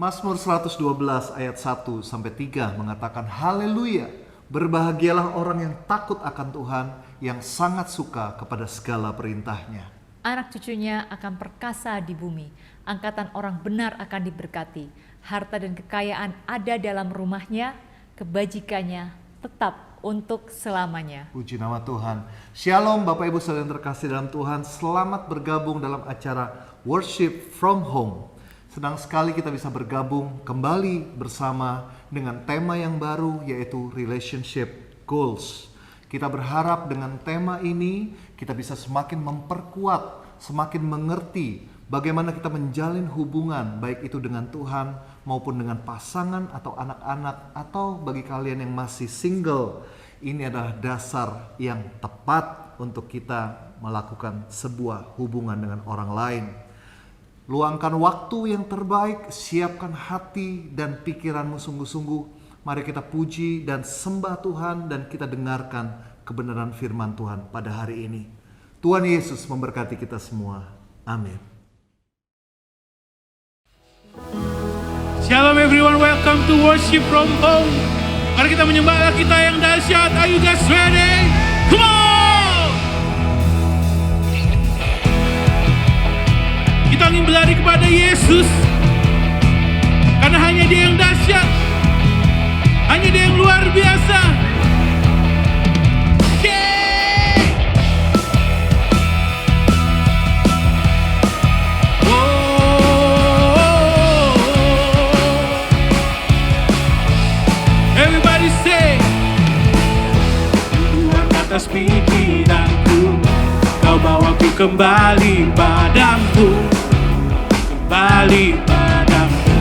Mazmur 112 ayat 1 sampai 3 mengatakan, haleluya, berbahagialah orang yang takut akan Tuhan, yang sangat suka kepada segala perintahnya. Anak cucunya akan perkasa di bumi, angkatan orang benar akan diberkati. Harta dan kekayaan ada dalam rumahnya, kebajikannya tetap untuk selamanya. Puji nama Tuhan. Shalom Bapak Ibu saudara yang terkasih dalam Tuhan. Selamat bergabung dalam acara Worship from Home. Senang sekali kita bisa bergabung kembali bersama dengan tema yang baru, yaitu Relationship Goals. Kita berharap dengan tema ini kita bisa semakin memperkuat, semakin mengerti bagaimana kita menjalin hubungan, baik itu dengan Tuhan maupun dengan pasangan atau anak-anak, atau bagi kalian yang masih single. Ini adalah dasar yang tepat untuk kita melakukan sebuah hubungan dengan orang lain. Luangkan waktu yang terbaik, siapkan hati dan pikiranmu sungguh-sungguh. Mari kita puji dan sembah Tuhan dan kita dengarkan kebenaran firman Tuhan pada hari ini. Tuhan Yesus memberkati kita semua. Amin. Shalom everyone, welcome to Worship from Home. Mari kita menyembah Allah kita yang dahsyat. Are you guys ready? Come on! Kita ingin berlari kepada Yesus, karena hanya Dia yang dahsyat, hanya Dia yang luar biasa. Everybody say, luar atas pikiranku, Kau bawaku kembali padamu, kembali padamu.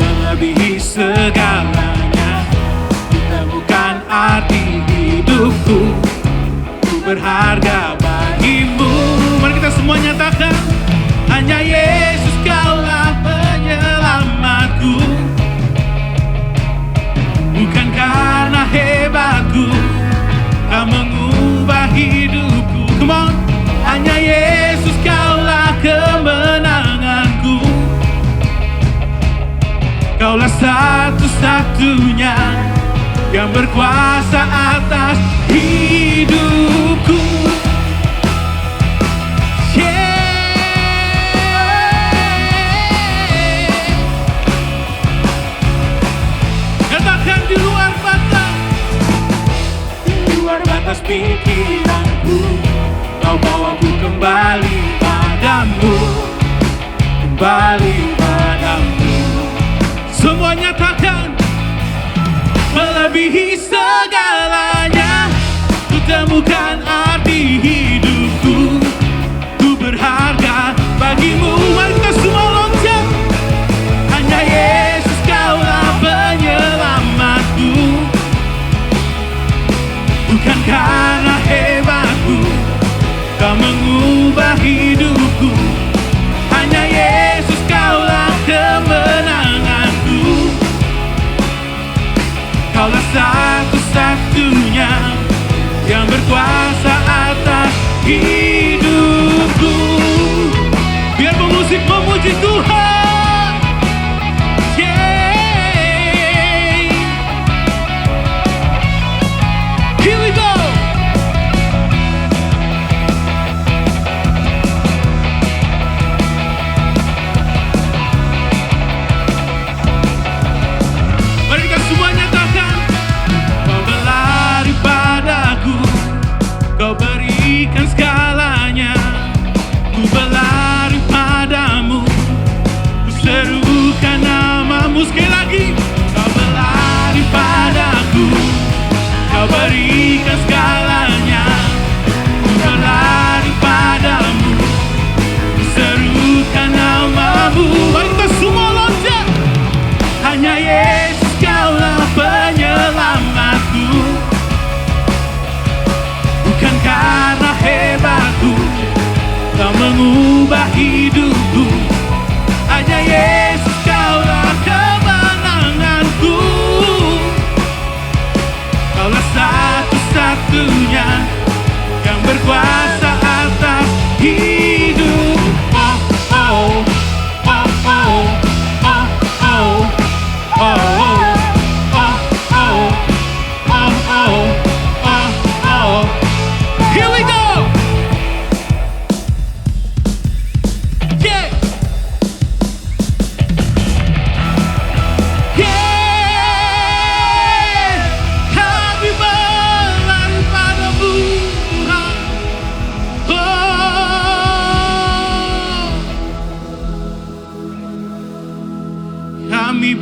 Melebihi segalanya, ditemukan arti hidupku, ku berharga bagimu. Mari kita semua nyatakan, hanya Yesus Kaulah penyelamatku, bukan karena hebatku Kau mengubah hidupku. Come on, hanya Yesus Kaulah kemenanganku, Kaulah satu-satunya yang berkuasa atas hidupku. Pikiranku, Kau bawaku kembali padamu, kembali padamu. Semua nyatakan, melebihi segalanya, ku temukan arti hidupku, ku berharga bagimu. Mari kita semua loncat, hanya Yesus Kaulah penyelamatku, bukan karena hebatku Kau mengubah hidupku. Hanya Yesus Kaulah kemenanganku, Kaulah satu-satunya yang berkuasa atas hidupku. Biar pemusik memuji Tuhan. Here we go. Mari kita semua nyatakan, Kau berlari padaku, Kau berikan segala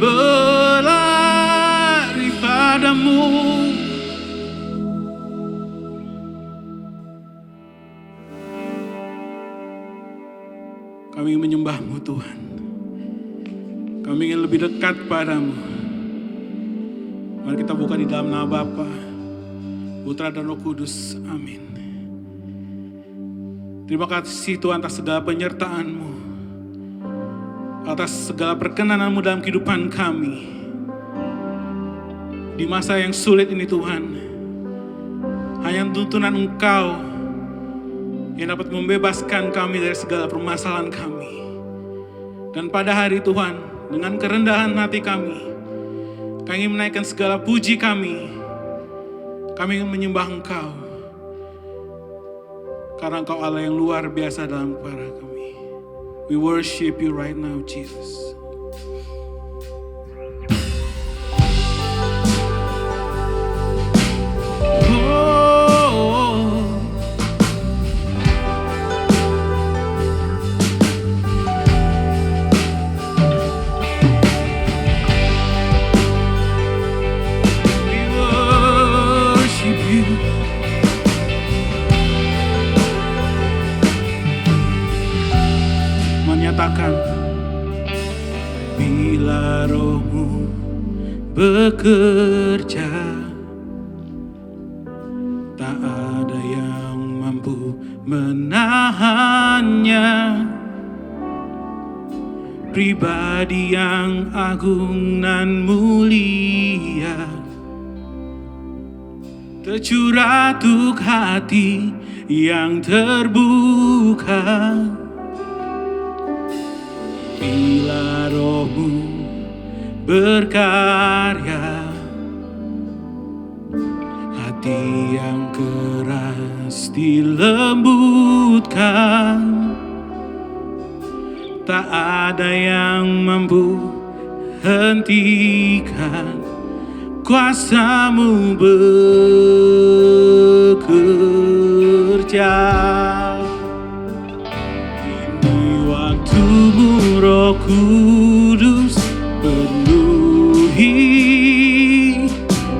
berlari padamu. Kami ingin menyembah-Mu Tuhan. Kami ingin lebih dekat padamu. Mari kita buka di dalam nama Bapa, Putra dan Roh Kudus. Amin. Terima kasih Tuhan atas segala penyertaan-Mu, atas segala perkenanan-Mu dalam kehidupan kami. Di masa yang sulit ini Tuhan, hanya tuntunan Engkau yang dapat membebaskan kami dari segala permasalahan kami. Dan pada hari Tuhan, dengan kerendahan hati kami ingin menaikkan segala puji kami. Kami ingin menyembah Engkau, karena Engkau Allah yang luar biasa dalam kehidupan kami. We worship You right now, Jesus. Menyatakan, bila Roh-Mu bekerja, tak ada yang mampu menahannya. Pribadi yang agung dan mulia, tercurah untuk hati yang terbuka. Bila Roh-Mu berkarya, hati yang keras dilembutkan. Tak ada yang mampu hentikan kuasa-Mu bekerja. Waktu-Mu Roh Kudus penuhi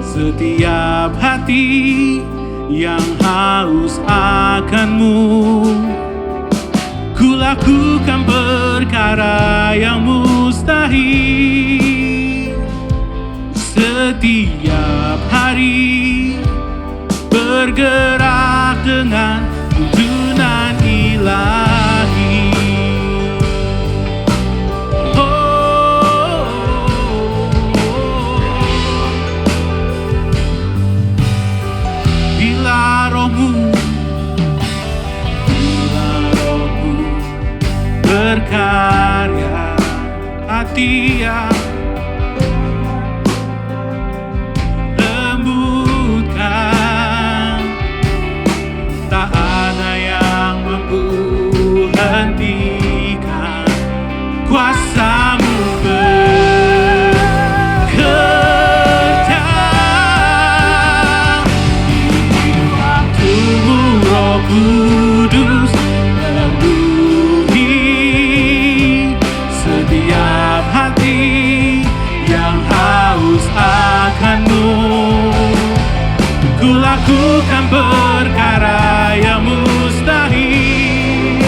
setiap hati yang haus akan-Mu. Ku lakukan perkara yang mustahil setiap hari, bergerak dengan tuntunan ilahi. Bila Roh-Mu berkarya, hati yang lembutkan, tak ada yang mampu hentikan kuasa-Mu bekerja. Di waktu-Mu Roh Kudus setiap hati yang haus akan-Mu. Ku lakukan perkara yang mustahil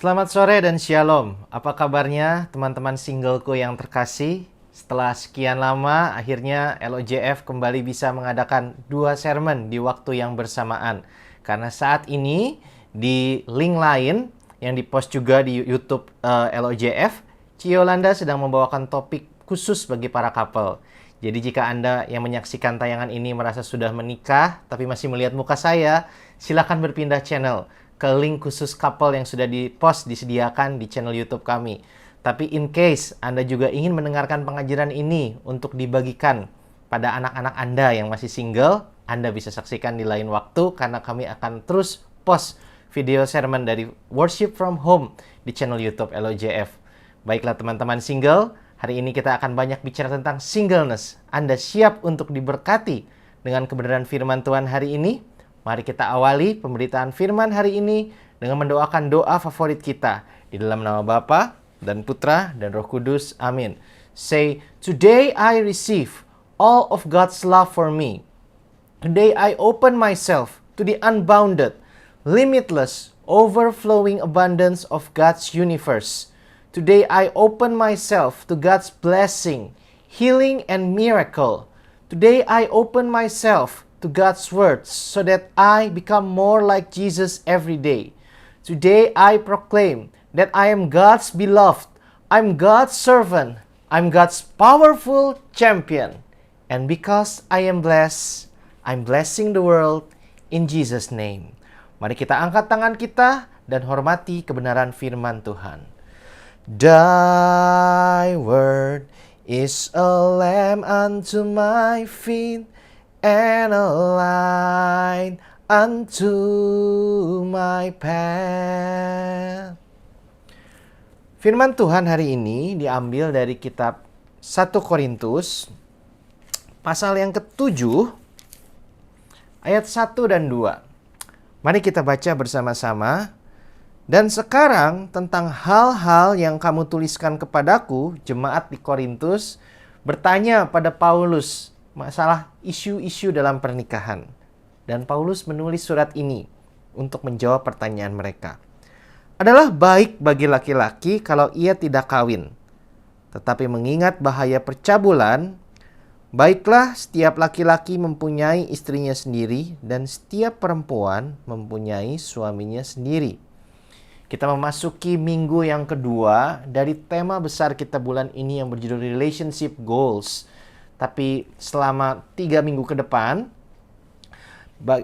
Selamat sore dan shalom. Apa kabarnya teman-teman singleku yang terkasih? Setelah sekian lama, akhirnya LOJF kembali bisa mengadakan 2 sermon di waktu yang bersamaan. Karena saat ini di link lain yang dipost juga di YouTube LOJF, Ci Yolanda sedang membawakan topik khusus bagi para couple. Jadi jika Anda yang menyaksikan tayangan ini merasa sudah menikah tapi masih melihat muka saya, silakan berpindah channel ke link khusus couple yang sudah dipost disediakan di channel YouTube kami. Tapi in case Anda juga ingin mendengarkan pengajaran ini untuk dibagikan pada anak-anak Anda yang masih single, Anda bisa saksikan di lain waktu karena kami akan terus post video sermon dari Worship from Home di channel YouTube LOJF. Baiklah teman-teman single, hari ini kita akan banyak bicara tentang singleness. Anda siap untuk diberkati dengan kebenaran firman Tuhan hari ini? Mari kita awali pemberitaan firman hari ini dengan mendoakan doa favorit kita. Di dalam nama Bapa dan Putra dan Roh Kudus. Amin. Say, today I receive all of God's love for me. Today I open myself to the unbounded, limitless, overflowing abundance of God's universe. Today I open myself to God's blessing, healing, and miracle. Today I open myself to God's words so that I become more like Jesus every day. Today I proclaim that I am God's beloved, I'm God's servant, I'm God's powerful champion. And because I am blessed, I'm blessing the world in Jesus' name. Mari kita angkat tangan kita dan hormati kebenaran firman Tuhan. Thy word is a lamp unto my feet, and a light unto my path. Firman Tuhan hari ini diambil dari kitab 1 Korintus pasal yang ke-7 ayat 1 dan 2. Mari kita baca bersama-sama. Dan sekarang tentang hal-hal yang kamu tuliskan kepadaku, jemaat di Korintus bertanya pada Paulus masalah isu-isu dalam pernikahan. Dan Paulus menulis surat ini untuk menjawab pertanyaan mereka. Adalah baik bagi laki-laki kalau ia tidak kawin. Tetapi mengingat bahaya percabulan, baiklah setiap laki-laki mempunyai istrinya sendiri dan setiap perempuan mempunyai suaminya sendiri. Kita memasuki minggu yang kedua dari tema besar kita bulan ini yang berjudul Relationship Goals. Tapi selama 3 minggu ke depan,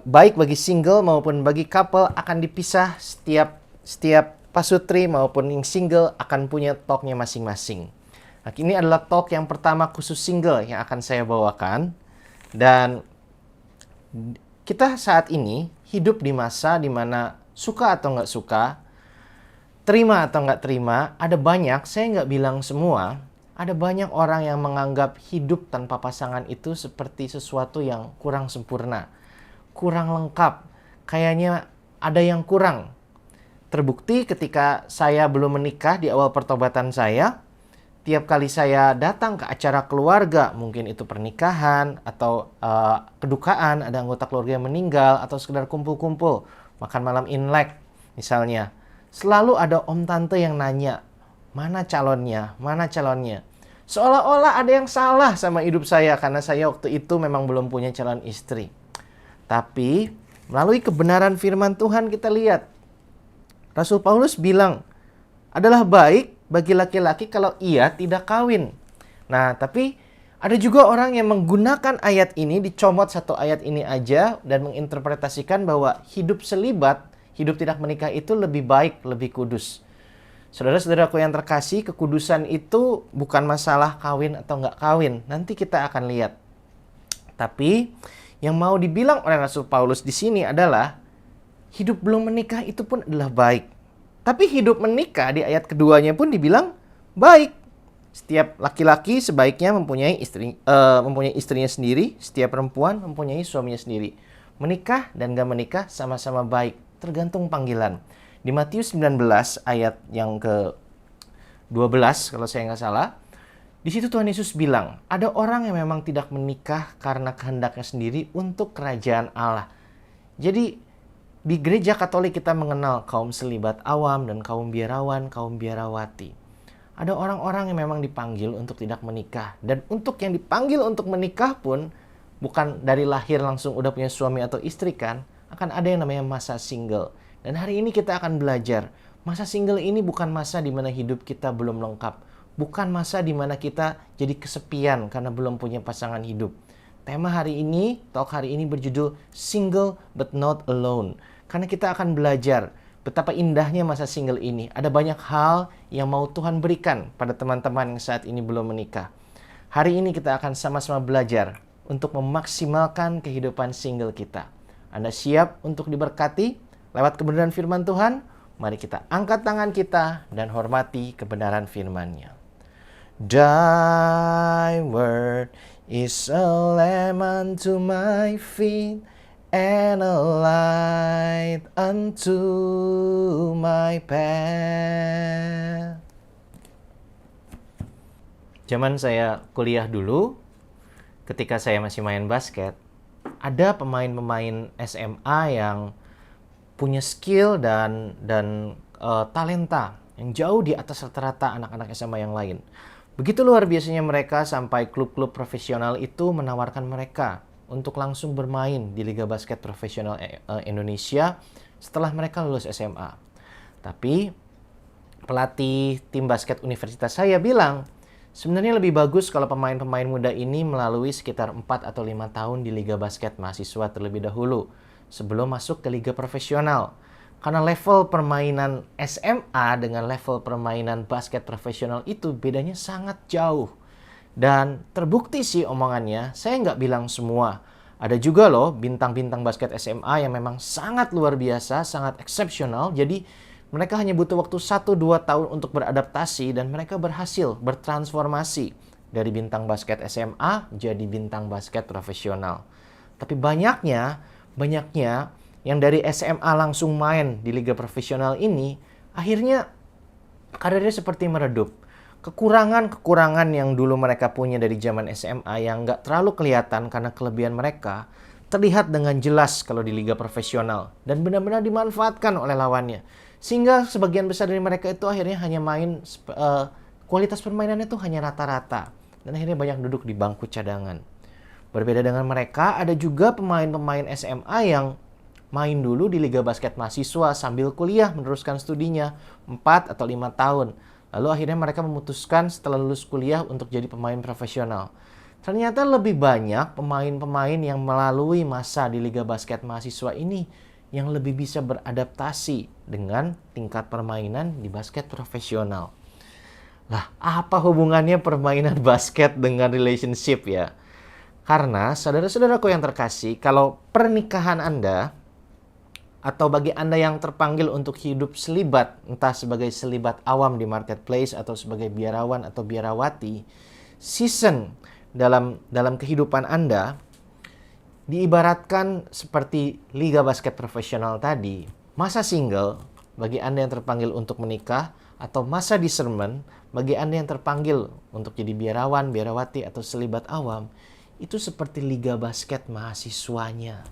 baik bagi single maupun bagi couple akan dipisah. Setiap pasutri maupun yang single akan punya talknya masing-masing. Nah, ini adalah talk yang pertama khusus single yang akan saya bawakan. Dan kita saat ini hidup di masa dimana suka atau nggak suka, terima atau nggak terima, ada banyak, saya nggak bilang semua, ada banyak orang yang menganggap hidup tanpa pasangan itu seperti sesuatu yang kurang sempurna, kurang lengkap, kayaknya ada yang kurang. Terbukti ketika saya belum menikah di awal pertobatan saya, tiap kali saya datang ke acara keluarga, mungkin itu pernikahan atau kedukaan, ada anggota keluarga yang meninggal, atau sekedar kumpul-kumpul, makan malam Imlek misalnya, selalu ada om tante yang nanya, mana calonnya, mana calonnya. Seolah-olah ada yang salah sama hidup saya karena saya waktu itu memang belum punya calon istri. Tapi melalui kebenaran firman Tuhan kita lihat, Rasul Paulus bilang, adalah baik bagi laki-laki kalau ia tidak kawin. Nah, tapi ada juga orang yang menggunakan ayat ini, dicomot satu ayat ini aja dan menginterpretasikan bahwa hidup selibat, hidup tidak menikah itu lebih baik, lebih kudus. Saudara-saudaraku yang terkasih, kekudusan itu bukan masalah kawin atau nggak kawin. Nanti kita akan lihat. Tapi yang mau dibilang oleh Rasul Paulus di sini adalah hidup belum menikah itu pun adalah baik. Tapi hidup menikah di ayat keduanya pun dibilang baik. Setiap laki-laki sebaiknya mempunyai istrinya sendiri, setiap perempuan mempunyai suaminya sendiri. Menikah dan gak menikah sama-sama baik, tergantung panggilan. Di Matius 19 ayat yang ke-12 kalau saya nggak salah, di situ Tuhan Yesus bilang, ada orang yang memang tidak menikah karena kehendaknya sendiri untuk kerajaan Allah. Jadi Di gereja Katolik kita mengenal kaum selibat awam dan kaum biarawan, kaum biarawati. Ada orang-orang yang memang dipanggil untuk tidak menikah. Dan untuk yang dipanggil untuk menikah pun, bukan dari lahir langsung udah punya suami atau istri kan, akan ada yang namanya masa single. Dan hari ini kita akan belajar, masa single ini bukan masa di mana hidup kita belum lengkap. Bukan masa di mana kita jadi kesepian karena belum punya pasangan hidup. Tema hari ini, talk hari ini berjudul Single But Not Alone. Karena kita akan belajar betapa indahnya masa single ini. Ada banyak hal yang mau Tuhan berikan pada teman-teman yang saat ini belum menikah. Hari ini kita akan sama-sama belajar untuk memaksimalkan kehidupan single kita. Anda siap untuk diberkati lewat kebenaran firman Tuhan? Mari kita angkat tangan kita dan hormati kebenaran firman-Nya. Thy word is a lamp unto my feet and a light unto my path. Zaman saya kuliah dulu, ketika saya masih main basket, ada pemain-pemain SMA yang punya skill dan talenta yang jauh di atas rata-rata anak-anak SMA yang lain. Begitu luar biasanya mereka sampai klub-klub profesional itu menawarkan mereka untuk langsung bermain di Liga Basket Profesional Indonesia setelah mereka lulus SMA. Tapi pelatih tim basket universitas saya bilang, sebenarnya lebih bagus kalau pemain-pemain muda ini melalui sekitar 4 atau 5 tahun di Liga Basket mahasiswa terlebih dahulu sebelum masuk ke Liga Profesional. Karena level permainan SMA dengan level permainan basket profesional itu bedanya sangat jauh. Dan terbukti sih omongannya, saya nggak bilang semua. Ada juga loh bintang-bintang basket SMA yang memang sangat luar biasa, sangat eksepsional. Jadi mereka hanya butuh waktu 1-2 tahun untuk beradaptasi dan mereka berhasil bertransformasi dari bintang basket SMA jadi bintang basket profesional. Tapi banyaknya yang dari SMA langsung main di liga profesional ini, akhirnya karirnya seperti meredup. Kekurangan-kekurangan yang dulu mereka punya dari zaman SMA yang nggak terlalu kelihatan karena kelebihan mereka, terlihat dengan jelas kalau di liga profesional dan benar-benar dimanfaatkan oleh lawannya. Sehingga sebagian besar dari mereka itu akhirnya hanya main, kualitas permainannya itu hanya rata-rata. Dan akhirnya banyak duduk di bangku cadangan. Berbeda dengan mereka, ada juga pemain-pemain SMA yang main dulu di liga basket mahasiswa sambil kuliah meneruskan studinya 4 atau 5 tahun. Lalu akhirnya mereka memutuskan setelah lulus kuliah untuk jadi pemain profesional. Ternyata lebih banyak pemain-pemain yang melalui masa di liga basket mahasiswa ini yang lebih bisa beradaptasi dengan tingkat permainan di basket profesional. Lah, apa hubungannya permainan basket dengan relationship ya? Karena saudara-saudaraku yang terkasih, kalau pernikahan Anda atau bagi Anda yang terpanggil untuk hidup selibat, entah sebagai selibat awam di marketplace atau sebagai biarawan atau biarawati, season dalam kehidupan Anda diibaratkan seperti liga basket profesional tadi. Masa single bagi Anda yang terpanggil untuk menikah atau masa discernment bagi Anda yang terpanggil untuk jadi biarawan, biarawati atau selibat awam, itu seperti liga basket mahasiswanya.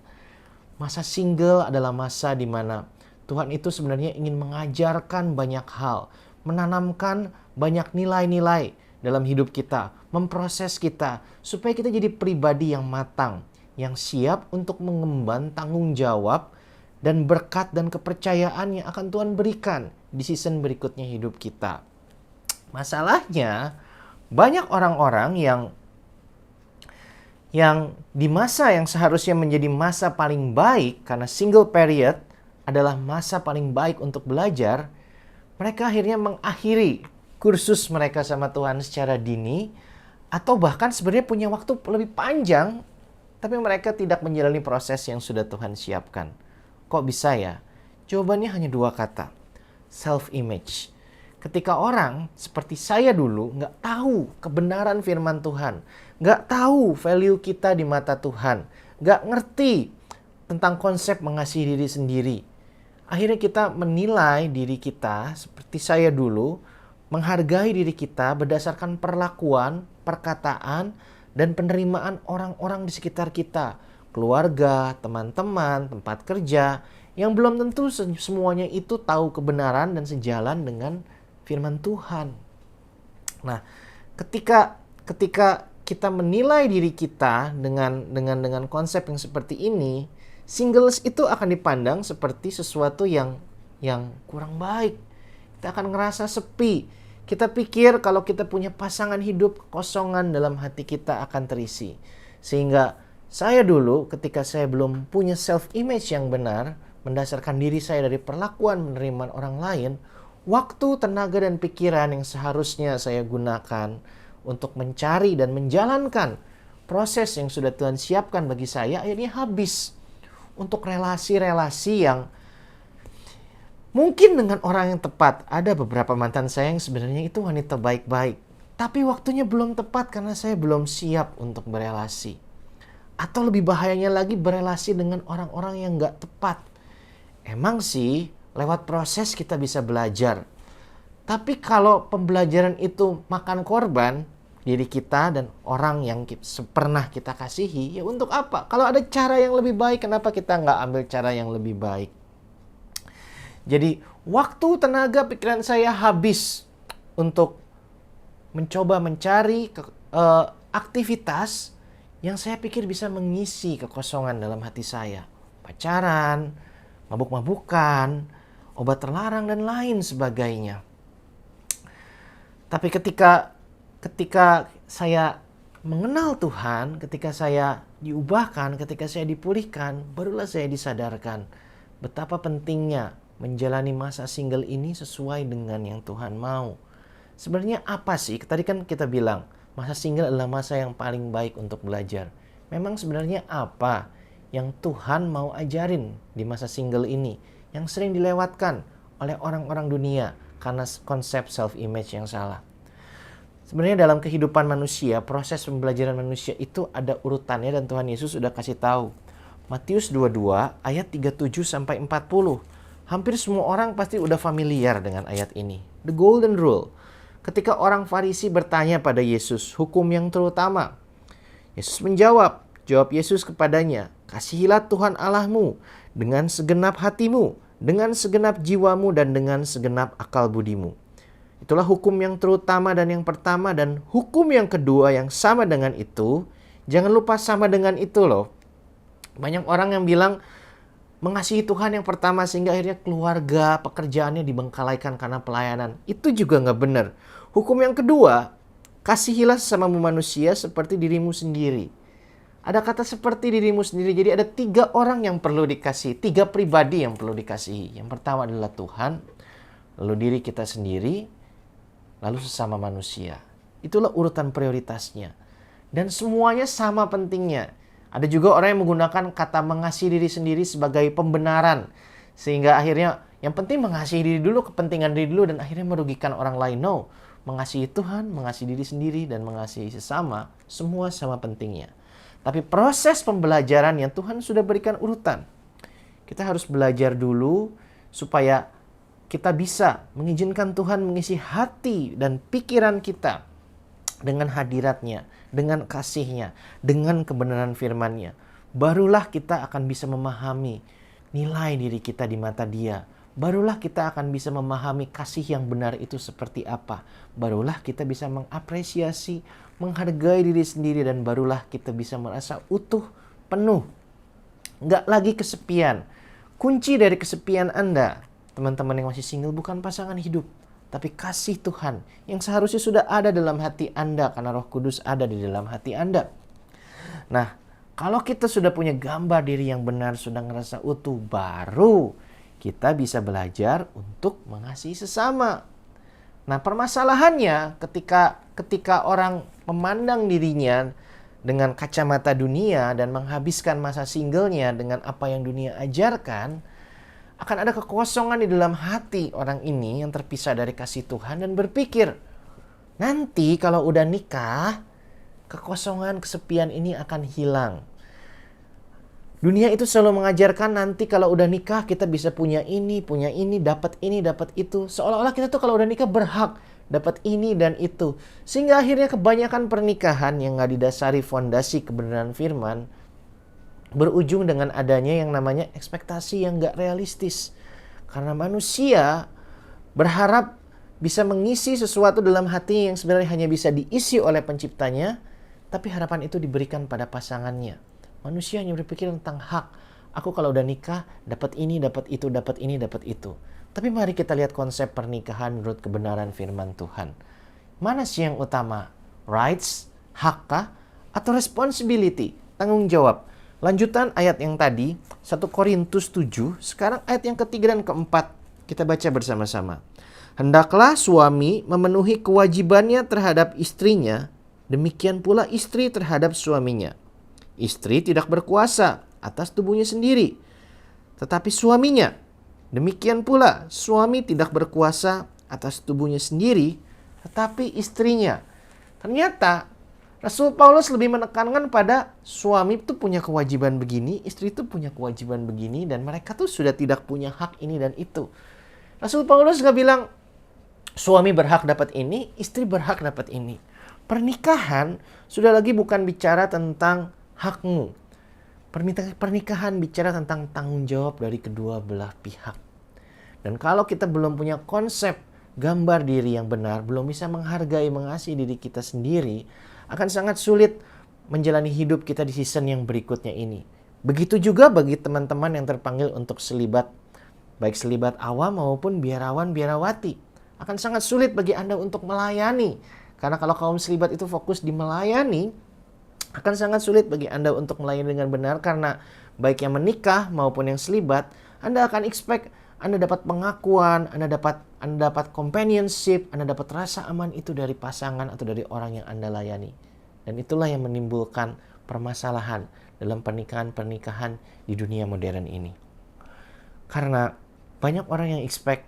Masa single adalah masa di mana Tuhan itu sebenarnya ingin mengajarkan banyak hal, menanamkan banyak nilai-nilai dalam hidup kita, memproses kita, supaya kita jadi pribadi yang matang, yang siap untuk mengemban tanggung jawab dan berkat dan kepercayaan yang akan Tuhan berikan di season berikutnya hidup kita. Masalahnya, banyak orang-orang yang di masa yang seharusnya menjadi masa paling baik karena single period adalah masa paling baik untuk belajar, mereka akhirnya mengakhiri kursus mereka sama Tuhan secara dini atau bahkan sebenarnya punya waktu lebih panjang tapi mereka tidak menjalani proses yang sudah Tuhan siapkan. Kok bisa ya? Jawabannya hanya 2 kata. Self-image. Ketika orang seperti saya dulu nggak tahu kebenaran firman Tuhan, nggak tahu value kita di mata Tuhan, nggak ngerti tentang konsep mengasihi diri sendiri. Akhirnya kita menilai diri kita seperti saya dulu, menghargai diri kita berdasarkan perlakuan, perkataan, dan penerimaan orang-orang di sekitar kita. Keluarga, teman-teman, tempat kerja, Yang belum tentu semuanya itu tahu kebenaran dan sejalan dengan firman Tuhan. Nah, ketika kita menilai diri kita dengan konsep yang seperti ini, singles itu akan dipandang seperti sesuatu yang kurang baik. Kita akan ngerasa sepi. Kita pikir kalau kita punya pasangan hidup, kekosongan dalam hati kita akan terisi. Sehingga saya dulu ketika saya belum punya self-image yang benar, mendasarkan diri saya dari perlakuan penerimaan orang lain, waktu, tenaga, dan pikiran yang seharusnya saya gunakan untuk mencari dan menjalankan proses yang sudah Tuhan siapkan bagi saya, akhirnya habis untuk relasi-relasi yang mungkin dengan orang yang tepat. Ada beberapa mantan saya yang sebenarnya itu wanita baik-baik, tapi waktunya belum tepat karena saya belum siap untuk berelasi. Atau lebih bahayanya lagi, berelasi dengan orang-orang yang gak tepat. Emang sih, lewat proses kita bisa belajar. Tapi kalau pembelajaran itu makan korban diri kita dan orang yang pernah kita kasihi, ya untuk apa? Kalau ada cara yang lebih baik, kenapa kita nggak ambil cara yang lebih baik? Jadi waktu, tenaga, pikiran saya habis untuk mencoba mencari aktivitas yang saya pikir bisa mengisi kekosongan dalam hati saya. Pacaran, mabuk-mabukan, obat terlarang, dan lain sebagainya. Tapi ketika saya mengenal Tuhan, ketika saya diubahkan, ketika saya dipulihkan, barulah saya disadarkan betapa pentingnya menjalani masa single ini sesuai dengan yang Tuhan mau. Sebenarnya apa sih? Tadi kan kita bilang, masa single adalah masa yang paling baik untuk belajar. Memang sebenarnya apa yang Tuhan mau ajarin di masa single ini yang sering dilewatkan oleh orang-orang dunia karena konsep self-image yang salah? Sebenarnya dalam kehidupan manusia, proses pembelajaran manusia itu ada urutannya dan Tuhan Yesus sudah kasih tahu. Matius 22 ayat 37 sampai 40. Hampir semua orang pasti udah familiar dengan ayat ini. The Golden Rule. Ketika orang Farisi bertanya pada Yesus, hukum yang terutama. Yesus menjawab, jawab Yesus kepadanya, kasihilah Tuhan Allahmu dengan segenap hatimu, dengan segenap jiwamu, dan dengan segenap akal budimu. Itulah hukum yang terutama dan yang pertama, dan hukum yang kedua yang sama dengan itu. Jangan lupa sama dengan itu loh. Banyak orang yang bilang mengasihi Tuhan yang pertama sehingga akhirnya keluarga, pekerjaannya dibengkalaikan karena pelayanan. Itu juga nggak benar. Hukum yang kedua, kasihilah sesamamu manusia seperti dirimu sendiri. Ada kata seperti dirimu sendiri. Jadi ada 3 orang yang perlu dikasihi, 3 pribadi yang perlu dikasihi. Yang pertama adalah Tuhan, lalu diri kita sendiri, lalu sesama manusia. Itulah urutan prioritasnya. Dan semuanya sama pentingnya. Ada juga orang yang menggunakan kata mengasihi diri sendiri sebagai pembenaran. Sehingga akhirnya yang penting mengasihi diri dulu, kepentingan diri dulu, dan akhirnya merugikan orang lain. No, mengasihi Tuhan, mengasihi diri sendiri, dan mengasihi sesama, semua sama pentingnya. Tapi proses pembelajaran yang Tuhan sudah berikan urutan. Kita harus belajar dulu supaya kita bisa mengizinkan Tuhan mengisi hati dan pikiran kita dengan hadiratnya, dengan kasihnya, dengan kebenaran firman-Nya. Barulah kita akan bisa memahami nilai diri kita di mata Dia. Barulah kita akan bisa memahami kasih yang benar itu seperti apa. Barulah kita bisa mengapresiasi, menghargai diri sendiri, dan barulah kita bisa merasa utuh, penuh. Nggak lagi kesepian. Kunci dari kesepian Anda, teman-teman yang masih single, bukan pasangan hidup, tapi kasih Tuhan yang seharusnya sudah ada dalam hati Anda karena Roh Kudus ada di dalam hati Anda. Nah, kalau kita sudah punya gambar diri yang benar, sudah ngerasa utuh, baru kita bisa belajar untuk mengasihi sesama. Nah, permasalahannya ketika orang memandang dirinya dengan kacamata dunia dan menghabiskan masa singlenya dengan apa yang dunia ajarkan, akan ada kekosongan di dalam hati orang ini yang terpisah dari kasih Tuhan dan berpikir, nanti kalau udah nikah, kekosongan, kesepian ini akan hilang. Dunia itu selalu mengajarkan nanti kalau udah nikah kita bisa punya ini, dapat itu. Seolah-olah kita tuh kalau udah nikah berhak dapat ini dan itu. Sehingga akhirnya kebanyakan pernikahan yang gak didasari fondasi kebenaran firman berujung dengan adanya yang namanya ekspektasi yang gak realistis. Karena manusia berharap bisa mengisi sesuatu dalam hati yang sebenarnya hanya bisa diisi oleh penciptanya, tapi harapan itu diberikan pada pasangannya. Manusia hanya berpikir tentang hak. Aku kalau udah nikah, dapat ini, dapat itu, dapat ini, dapat itu. Tapi mari kita lihat konsep pernikahan menurut kebenaran firman Tuhan. Mana sih yang utama? Rights, hakkah, atau responsibility, tanggung jawab? Lanjutan ayat yang tadi, 1 Korintus 7, sekarang ayat yang ketiga dan keempat. Kita baca bersama-sama. Hendaklah suami memenuhi kewajibannya terhadap istrinya, demikian pula istri terhadap suaminya. Istri tidak berkuasa atas tubuhnya sendiri, tetapi suaminya. Demikian pula suami tidak berkuasa atas tubuhnya sendiri, tetapi istrinya. Ternyata Rasul Paulus lebih menekankan pada suami itu punya kewajiban begini, istri itu punya kewajiban begini, dan mereka tuh sudah tidak punya hak ini dan itu. Rasul Paulus gak bilang suami berhak dapat ini, istri berhak dapat ini. Pernikahan sudah lagi bukan bicara tentang hakmu. Pernikahan bicara tentang tanggung jawab dari kedua belah pihak. Dan kalau kita belum punya konsep gambar diri yang benar, belum bisa menghargai, mengasihi diri kita sendiri, akan sangat sulit menjalani hidup kita di season yang berikutnya ini. Begitu juga bagi teman-teman yang terpanggil untuk selibat, baik selibat awam maupun biarawan biarawati. Akan sangat sulit bagi Anda untuk melayani. Karena kalau kaum selibat itu fokus di melayani, akan sangat sulit bagi Anda untuk melayani dengan benar, karena baik yang menikah maupun yang selibat, Anda akan expect Anda dapat pengakuan, Anda dapat companionship, Anda dapat rasa aman itu dari pasangan atau dari orang yang Anda layani. Dan itulah yang menimbulkan permasalahan dalam pernikahan-pernikahan di dunia modern ini. Karena banyak orang yang expect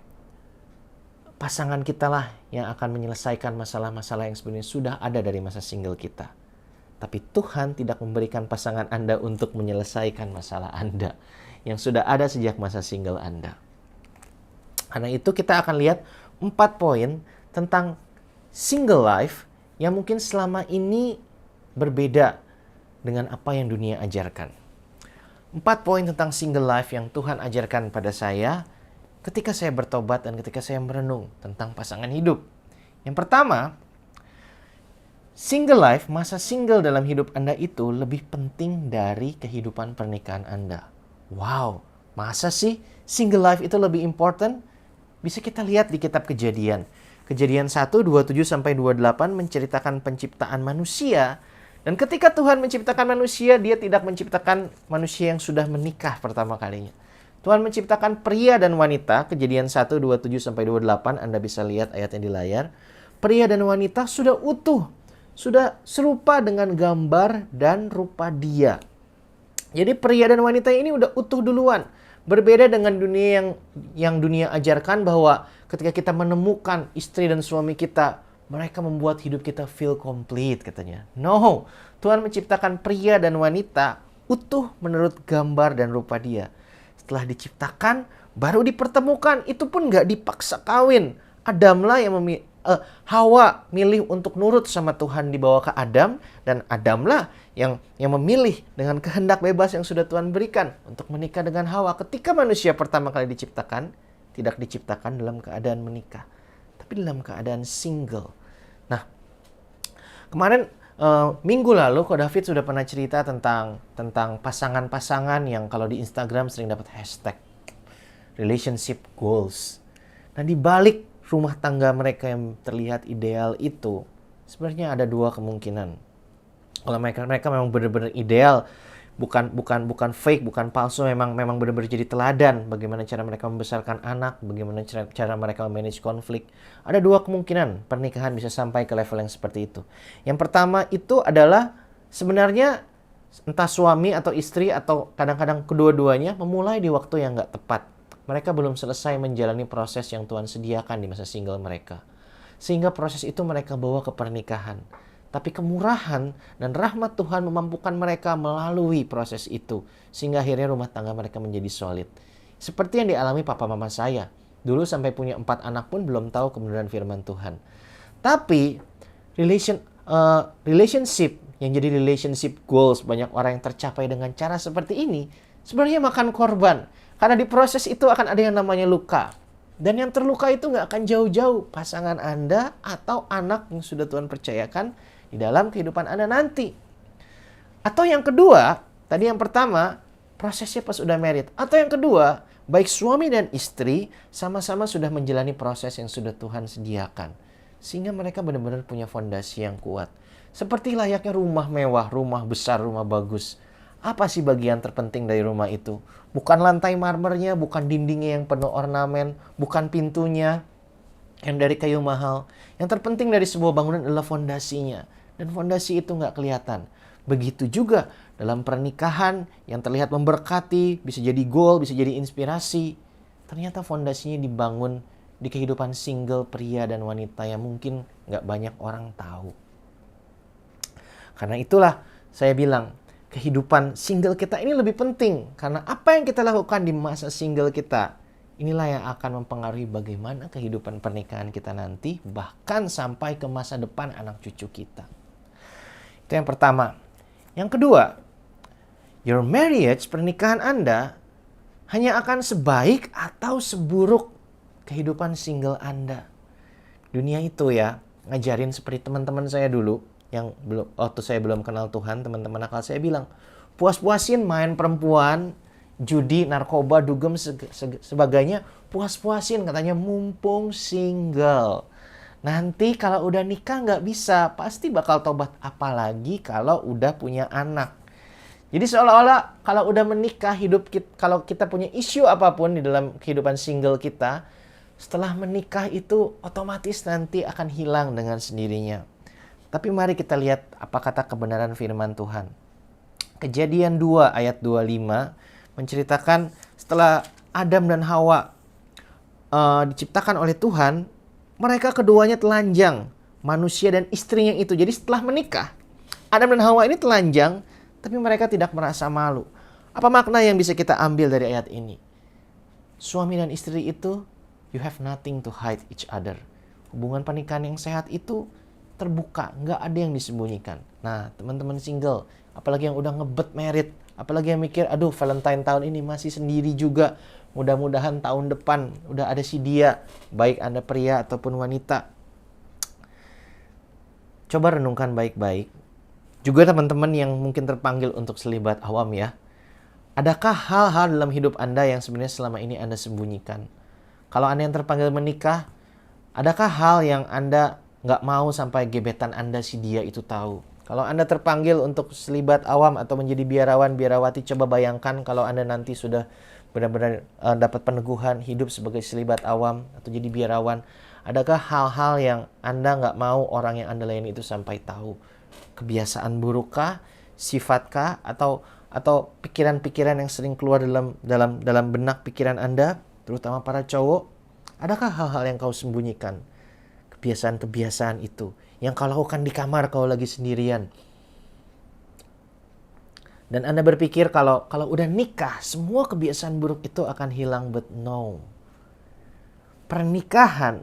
pasangan kita lah yang akan menyelesaikan masalah-masalah yang sebenarnya sudah ada dari masa single kita. Tapi Tuhan tidak memberikan pasangan Anda untuk menyelesaikan masalah Anda yang sudah ada sejak masa single Anda. Karena itu kita akan lihat 4 poin tentang single life yang mungkin selama ini berbeda dengan apa yang dunia ajarkan. 4 poin tentang single life yang Tuhan ajarkan pada saya ketika saya bertobat dan ketika saya merenung tentang pasangan hidup. Yang pertama, single life, masa single dalam hidup Anda itu lebih penting dari kehidupan pernikahan Anda. Wow, masa sih single life itu lebih important? Bisa kita lihat di kitab Kejadian. Kejadian 1, 27-28 menceritakan penciptaan manusia. Dan ketika Tuhan menciptakan manusia, Dia tidak menciptakan manusia yang sudah menikah pertama kalinya. Tuhan menciptakan pria dan wanita, Kejadian 1, 27-28, Anda bisa lihat ayatnya di layar. Pria dan wanita sudah utuh, sudah serupa dengan gambar dan rupa Dia. Jadi pria dan wanita ini udah utuh duluan. Berbeda dengan dunia yang dunia ajarkan bahwa ketika kita menemukan istri dan suami kita, mereka membuat hidup kita feel complete katanya. No, Tuhan menciptakan pria dan wanita utuh menurut gambar dan rupa Dia. Setelah diciptakan, baru dipertemukan. Itu pun gak dipaksa kawin. Adamlah yang Hawa milih untuk nurut sama Tuhan dibawa ke Adam. Dan Adamlah yang memilih dengan kehendak bebas yang sudah Tuhan berikan untuk menikah dengan Hawa. Ketika manusia pertama kali diciptakan, tidak diciptakan dalam keadaan menikah, tapi dalam keadaan single. Nah, kemarin minggu lalu Ko David sudah pernah cerita tentang pasangan-pasangan yang kalau di Instagram sering dapat hashtag relationship goals. Nah, di balik rumah tangga mereka yang terlihat ideal itu, sebenarnya ada 2 kemungkinan. Kalau mereka memang benar-benar ideal, bukan fake, bukan palsu, memang benar-benar jadi teladan bagaimana cara mereka membesarkan anak, bagaimana cara mereka memanage konflik. Ada 2 kemungkinan pernikahan bisa sampai ke level yang seperti itu. Yang pertama itu adalah sebenarnya entah suami atau istri atau kadang-kadang kedua-duanya memulai di waktu yang gak tepat. Mereka belum selesai menjalani proses yang Tuhan sediakan di masa single mereka. Sehingga proses itu mereka bawa ke pernikahan. Tapi kemurahan dan rahmat Tuhan memampukan mereka melalui proses itu. Sehingga akhirnya rumah tangga mereka menjadi solid. Seperti yang dialami papa mama saya. Dulu sampai punya 4 anak pun belum tahu kebenaran firman Tuhan. Tapi relationship yang jadi relationship goals banyak orang yang tercapai dengan cara seperti ini, sebenarnya makan korban. Karena di proses itu akan ada yang namanya luka. Dan yang terluka itu nggak akan jauh-jauh pasangan Anda atau anak yang sudah Tuhan percayakan di dalam kehidupan Anda nanti. Atau yang kedua, tadi yang pertama, prosesnya pas udah married. Atau yang kedua, baik suami dan istri sama-sama sudah menjalani proses yang sudah Tuhan sediakan. Sehingga mereka benar-benar punya fondasi yang kuat. Seperti layaknya rumah mewah, rumah besar, rumah bagus. Apa sih bagian terpenting dari rumah itu? Bukan lantai marmernya, bukan dindingnya yang penuh ornamen, bukan pintunya yang dari kayu mahal. Yang terpenting dari sebuah bangunan adalah fondasinya. Dan fondasi itu nggak kelihatan. Begitu juga dalam pernikahan yang terlihat memberkati, bisa jadi goal, bisa jadi inspirasi. Ternyata fondasinya dibangun di kehidupan single pria dan wanita yang mungkin nggak banyak orang tahu. Karena itulah saya bilang, kehidupan single kita ini lebih penting. Karena apa yang kita lakukan di masa single kita, inilah yang akan mempengaruhi bagaimana kehidupan pernikahan kita nanti, bahkan sampai ke masa depan anak cucu kita. Itu yang pertama. Yang kedua, your marriage, pernikahan Anda, hanya akan sebaik atau seburuk kehidupan single Anda. Dunia itu ya, ngajarin seperti teman-teman saya dulu, yang waktu saya belum kenal Tuhan, teman-teman nakal saya bilang, puas-puasin main perempuan, judi, narkoba, dugem, sebagainya, puas-puasin katanya mumpung single. Nanti kalau udah nikah nggak bisa, pasti bakal tobat, apalagi kalau udah punya anak. Jadi seolah-olah kalau udah menikah, kalau kita punya isu apapun di dalam kehidupan single kita, setelah menikah itu otomatis nanti akan hilang dengan sendirinya. Tapi mari kita lihat apa kata kebenaran firman Tuhan. Kejadian 2 ayat 25 menceritakan setelah Adam dan Hawa diciptakan oleh Tuhan, mereka keduanya telanjang, manusia dan istrinya itu. Jadi setelah menikah, Adam dan Hawa ini telanjang, tapi mereka tidak merasa malu. Apa makna yang bisa kita ambil dari ayat ini? Suami dan istri itu, you have nothing to hide each other. Hubungan pernikahan yang sehat itu terbuka, nggak ada yang disembunyikan. Nah, teman-teman single, apalagi yang udah ngebet married, apalagi yang mikir, aduh Valentine tahun ini masih sendiri juga, mudah-mudahan tahun depan udah ada si dia, baik Anda pria ataupun wanita. Coba renungkan baik-baik. Juga teman-teman yang mungkin terpanggil untuk selibat awam ya. Adakah hal-hal dalam hidup Anda yang sebenarnya selama ini Anda sembunyikan? Kalau Anda yang terpanggil menikah, adakah hal yang Anda nggak mau sampai gebetan Anda si dia itu tahu? Kalau Anda terpanggil untuk selibat awam atau menjadi biarawan, biarawati, coba bayangkan kalau Anda nanti sudah benar-benar dapat peneguhan hidup sebagai selibat awam atau jadi biarawan. Adakah hal-hal yang Anda nggak mau orang yang Anda layani itu sampai tahu? Kebiasaan burukkah, sifatkah, atau pikiran-pikiran yang sering keluar dalam benak pikiran Anda, terutama para cowok? Adakah hal-hal yang kau sembunyikan? Kebiasaan-kebiasaan itu yang kau lakukan di kamar kau lagi sendirian. Dan Anda berpikir kalau udah nikah, semua kebiasaan buruk itu akan hilang, but no. Pernikahan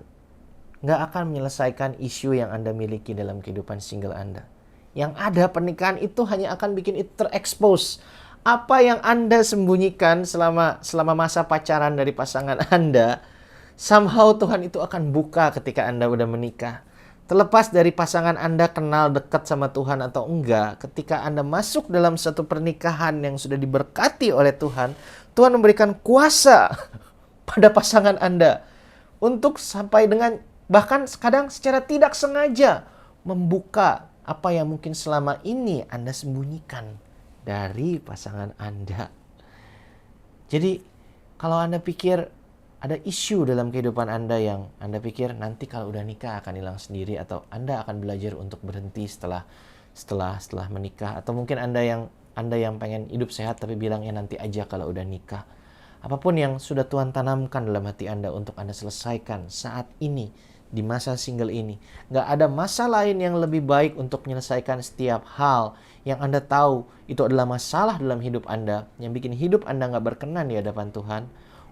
nggak akan menyelesaikan isu yang Anda miliki dalam kehidupan single Anda. Yang ada pernikahan itu hanya akan bikin itu terekspos. Apa yang Anda sembunyikan selama masa pacaran dari pasangan Anda, somehow Tuhan itu akan buka ketika Anda udah menikah. Terlepas dari pasangan Anda kenal dekat sama Tuhan atau enggak, ketika Anda masuk dalam satu pernikahan yang sudah diberkati oleh Tuhan, Tuhan memberikan kuasa pada pasangan Anda untuk sampai dengan bahkan kadang secara tidak sengaja membuka apa yang mungkin selama ini Anda sembunyikan dari pasangan Anda. Jadi kalau Anda pikir ada isu dalam kehidupan Anda yang Anda pikir nanti kalau udah nikah akan hilang sendiri, atau Anda akan belajar untuk berhenti setelah menikah, atau mungkin Anda yang pengen hidup sehat tapi bilang ya nanti aja kalau udah nikah. Apapun yang sudah Tuhan tanamkan dalam hati Anda untuk Anda selesaikan saat ini di masa single ini. Nggak ada masa lain yang lebih baik untuk menyelesaikan setiap hal yang Anda tahu itu adalah masalah dalam hidup Anda, yang bikin hidup Anda nggak berkenan di hadapan Tuhan.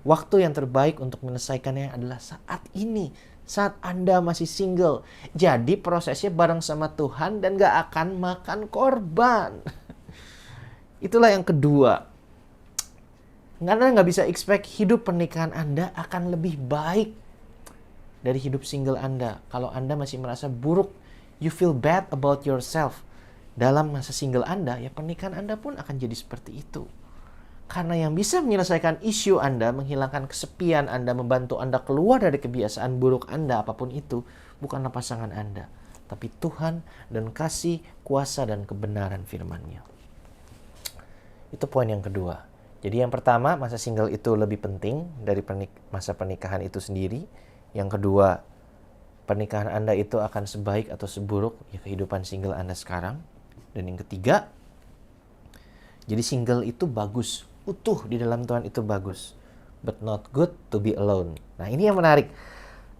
Waktu yang terbaik untuk menyelesaikannya adalah saat ini, saat Anda masih single. Jadi prosesnya bareng sama Tuhan dan gak akan makan korban. Itulah yang kedua. Anda nggak bisa expect hidup pernikahan Anda akan lebih baik dari hidup single Anda. Kalau Anda masih merasa buruk, you feel bad about yourself dalam masa single Anda, ya pernikahan Anda pun akan jadi seperti itu. Karena yang bisa menyelesaikan isu Anda, menghilangkan kesepian Anda, membantu Anda keluar dari kebiasaan buruk Anda, apapun itu, bukanlah pasangan Anda, tapi Tuhan dan kasih, kuasa, dan kebenaran firman-Nya. Itu poin yang kedua. Jadi yang pertama, masa single itu lebih penting dari masa pernikahan itu sendiri. Yang kedua, pernikahan Anda itu akan sebaik atau seburuk ya kehidupan single Anda sekarang. Dan yang ketiga, jadi single itu bagus, utuh di dalam Tuhan itu bagus. But not good to be alone. Nah ini yang menarik.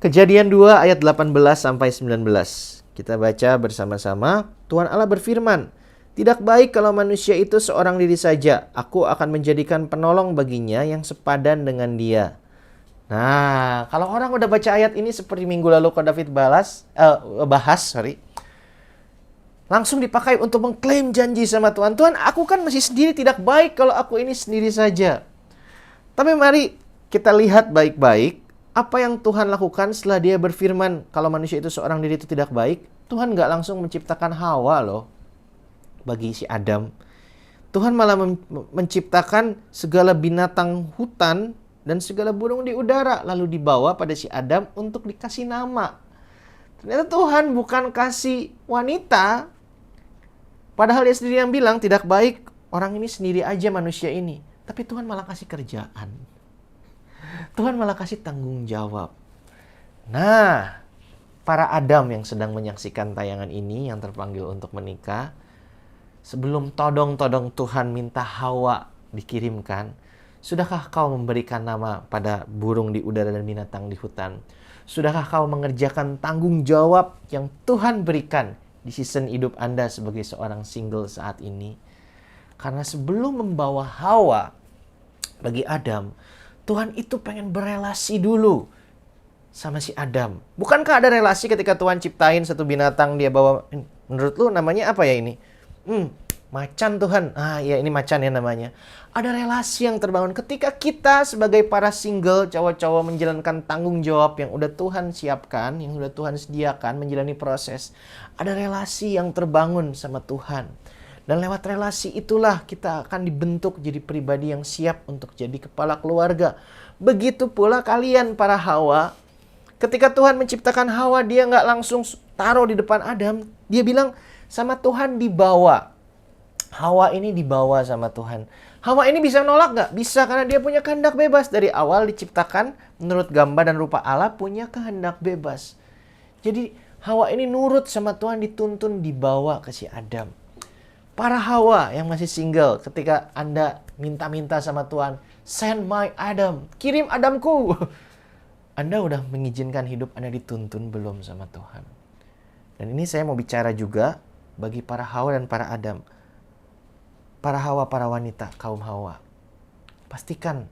Kejadian 2 ayat 18 sampai 19. Kita baca bersama-sama. Tuhan Allah berfirman, "Tidak baik kalau manusia itu seorang diri saja. Aku akan menjadikan penolong baginya yang sepadan dengan dia." Nah, kalau orang udah baca ayat ini seperti minggu lalu Ko David bahas, langsung dipakai untuk mengklaim janji sama Tuhan. Tuhan, aku kan masih sendiri, tidak baik kalau aku ini sendiri saja. Tapi mari kita lihat baik-baik apa yang Tuhan lakukan setelah dia berfirman kalau manusia itu seorang diri itu tidak baik. Tuhan gak langsung menciptakan Hawa loh bagi si Adam. Tuhan malah menciptakan segala binatang hutan dan segala burung di udara, lalu dibawa pada si Adam untuk dikasih nama. Ternyata Tuhan bukan kasih wanita, padahal dia sendiri yang bilang tidak baik orang ini sendiri aja manusia ini. Tapi Tuhan malah kasih kerjaan. Tuhan malah kasih tanggung jawab. Nah, para Adam yang sedang menyaksikan tayangan ini yang terpanggil untuk menikah, sebelum todong-todong Tuhan minta Hawa dikirimkan, sudahkah kau memberikan nama pada burung di udara dan binatang di hutan? Sudahkah kau mengerjakan tanggung jawab yang Tuhan berikan di season hidup Anda sebagai seorang single saat ini? Karena sebelum membawa Hawa bagi Adam, Tuhan itu pengen berelasi dulu sama si Adam. Bukankah ada relasi ketika Tuhan ciptain satu binatang dia bawa, menurut lu namanya apa ya ini? Macan Tuhan. Ya ini macan ya namanya. Ada relasi yang terbangun ketika kita sebagai para single cowok-cowok menjalankan tanggung jawab yang udah Tuhan siapkan, yang udah Tuhan sediakan, menjalani proses. Ada relasi yang terbangun sama Tuhan. Dan lewat relasi itulah kita akan dibentuk jadi pribadi yang siap untuk jadi kepala keluarga. Begitu pula kalian para Hawa. Ketika Tuhan menciptakan Hawa, dia nggak langsung taruh di depan Adam. Dia bilang sama Tuhan dibawa. Hawa ini dibawa sama Tuhan. Hawa ini bisa nolak nggak? Bisa, karena dia punya kehendak bebas. Dari awal diciptakan menurut gambar dan rupa Allah, punya kehendak bebas. Jadi Hawa ini nurut sama Tuhan, dituntun dibawa ke si Adam. Para Hawa yang masih single, ketika Anda minta-minta sama Tuhan, send my Adam, kirim Adamku. Anda udah mengizinkan hidup Anda dituntun belum sama Tuhan? Dan ini saya mau bicara juga bagi para Hawa dan para Adam. Para Hawa, para wanita, kaum Hawa. Pastikan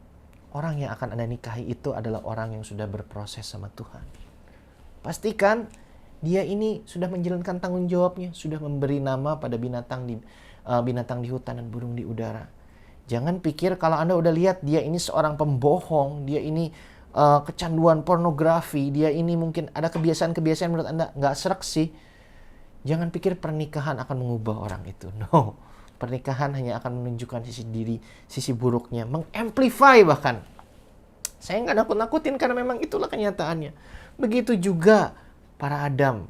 orang yang akan Anda nikahi itu adalah orang yang sudah berproses sama Tuhan. Pastikan dia ini sudah menjalankan tanggung jawabnya, sudah memberi nama pada binatang di hutan dan burung di udara. Jangan pikir kalau Anda udah lihat dia ini seorang pembohong, dia ini kecanduan pornografi, dia ini mungkin ada kebiasaan-kebiasaan menurut Anda nggak serak sih. Jangan pikir pernikahan akan mengubah orang itu. No. Pernikahan hanya akan menunjukkan sisi diri, sisi buruknya, mengamplify bahkan. Saya nggak nakut-nakutin karena memang itulah kenyataannya. Begitu juga para Adam.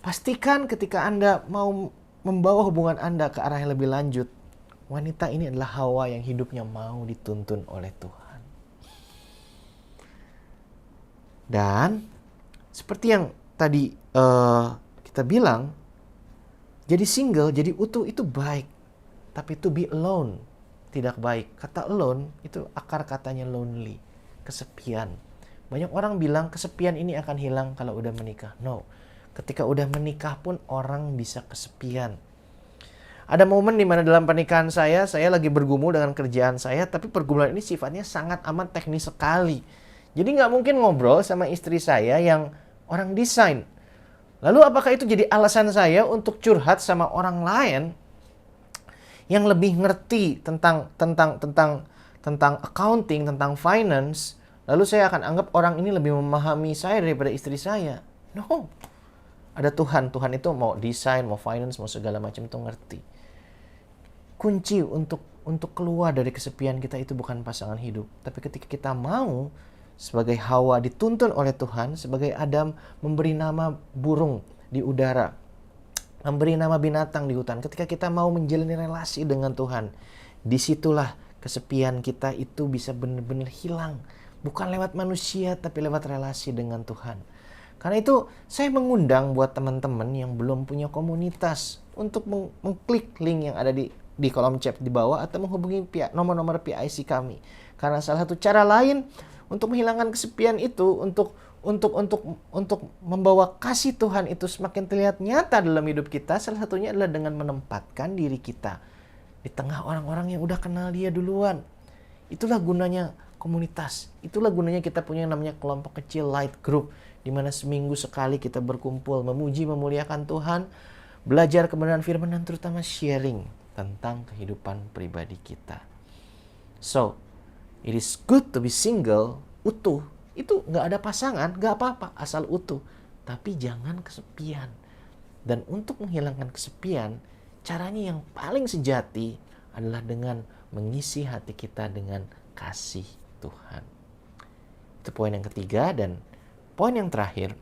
Pastikan ketika Anda mau membawa hubungan Anda ke arah yang lebih lanjut, wanita ini adalah Hawa yang hidupnya mau dituntun oleh Tuhan. Dan seperti yang tadi kita bilang, jadi single, jadi utuh itu baik. Tapi to be alone tidak baik. Kata alone itu akar katanya lonely, kesepian. Banyak orang bilang kesepian ini akan hilang kalau udah menikah. No. Ketika udah menikah pun orang bisa kesepian. Ada momen di mana dalam pernikahan saya lagi bergumul dengan kerjaan saya, tapi pergumulan ini sifatnya sangat amat teknis sekali. Jadi nggak mungkin ngobrol sama istri saya yang orang desain. Lalu apakah itu jadi alasan saya untuk curhat sama orang lain yang lebih ngerti tentang accounting, tentang finance, lalu saya akan anggap orang ini lebih memahami saya daripada istri saya? No. Ada Tuhan. Tuhan itu mau desain, mau finance, mau segala macam itu ngerti. Kunci untuk keluar dari kesepian kita itu bukan pasangan hidup, tapi ketika kita mau sebagai Hawa dituntun oleh Tuhan, sebagai Adam memberi nama burung di udara, memberi nama binatang di hutan. Ketika kita mau menjalani relasi dengan Tuhan, disitulah kesepian kita itu bisa benar-benar hilang. Bukan lewat manusia, tapi lewat relasi dengan Tuhan. Karena itu saya mengundang buat teman-teman yang belum punya komunitas untuk mengklik link yang ada di kolom chat di bawah atau menghubungi nomor-nomor PIC kami. Karena salah satu cara lain untuk menghilangkan kesepian itu, untuk membawa kasih Tuhan itu semakin terlihat nyata dalam hidup kita, salah satunya adalah dengan menempatkan diri kita di tengah orang-orang yang udah kenal Dia duluan. Itulah gunanya komunitas. Itulah gunanya kita punya yang namanya kelompok kecil light group, di mana seminggu sekali kita berkumpul memuji memuliakan Tuhan, belajar kebenaran firman, dan terutama sharing tentang kehidupan pribadi kita. So, it is good to be single, utuh. Itu nggak ada pasangan, nggak apa-apa, asal utuh. Tapi jangan kesepian. Dan untuk menghilangkan kesepian, caranya yang paling sejati adalah dengan mengisi hati kita dengan kasih Tuhan. Itu poin yang ketiga. Dan poin yang terakhir,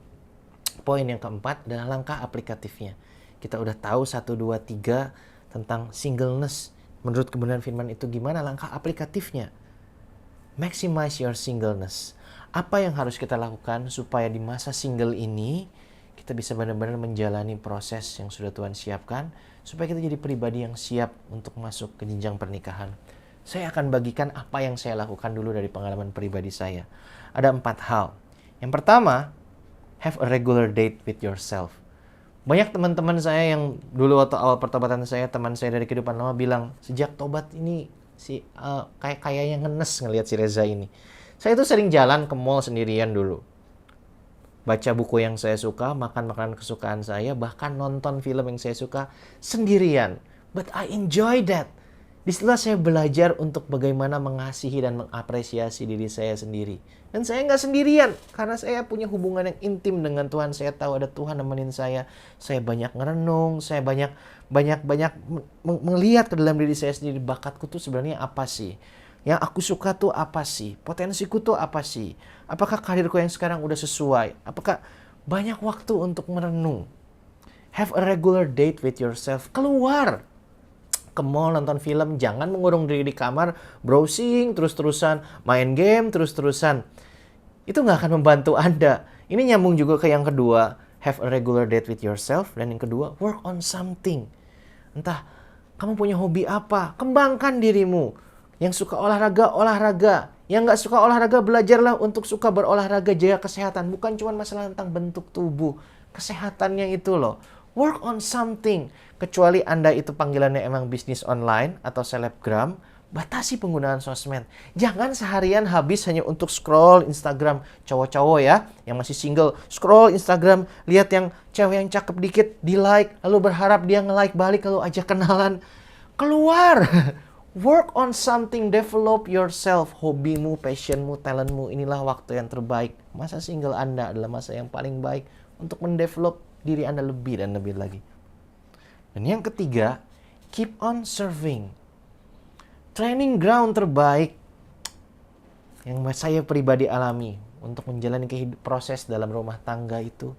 poin yang keempat adalah langkah aplikatifnya. Kita udah tahu 1, 2, 3 tentang singleness. Menurut kebenaran firman itu gimana langkah aplikatifnya? Maximize your singleness. Apa yang harus kita lakukan supaya di masa single ini kita bisa benar-benar menjalani proses yang sudah Tuhan siapkan, supaya kita jadi pribadi yang siap untuk masuk ke jenjang pernikahan. Saya akan bagikan apa yang saya lakukan dulu dari pengalaman pribadi saya. Ada 4 hal. Yang pertama, have a regular date with yourself. Banyak teman-teman saya yang dulu waktu awal pertobatan saya, teman saya dari kehidupan lama bilang, sejak tobat ini kayaknya ngenes ngelihat si Reza ini. Saya tuh sering jalan ke mall sendirian dulu. Baca buku yang saya suka, makan makanan kesukaan saya, bahkan nonton film yang saya suka sendirian. But I enjoy that. Disitulah saya belajar untuk bagaimana mengasihi dan mengapresiasi diri saya sendiri. Dan saya nggak sendirian, karena saya punya hubungan yang intim dengan Tuhan. Saya tahu ada Tuhan nemenin saya. Saya banyak ngerenung, saya banyak melihat ke dalam diri saya sendiri. Bakatku tuh sebenarnya apa sih? Yang aku suka tuh apa sih? Potensiku tuh apa sih? Apakah karirku yang sekarang udah sesuai? Apakah banyak waktu untuk merenung? Have a regular date with yourself. Keluar ke mall, nonton film, jangan mengurung diri di kamar, browsing terus-terusan, main game terus-terusan. Itu nggak akan membantu Anda. Ini nyambung juga ke yang kedua, have a regular date with yourself. Dan yang kedua, work on something. Entah kamu punya hobi apa, kembangkan dirimu. Yang suka olahraga. Yang nggak suka olahraga, belajarlah untuk suka berolahraga, jaga kesehatan. Bukan cuma masalah tentang bentuk tubuh, kesehatannya itu loh. Work on something. Kecuali Anda itu panggilannya emang bisnis online atau selebgram, batasi penggunaan sosmed. Jangan seharian habis hanya untuk scroll Instagram. Cowok-cowok ya, yang masih single, scroll Instagram, lihat yang cewek yang cakep dikit, di-like, lalu berharap dia nge-like balik, lalu ajak kenalan. Keluar! Work on something, develop yourself. Hobimu, passionmu, talentmu, inilah waktu yang terbaik. Masa single Anda adalah masa yang paling baik untuk mendevelop diri Anda lebih dan lebih lagi. Dan yang ketiga, keep on serving. Training ground terbaik yang saya pribadi alami untuk menjalani proses dalam rumah tangga itu,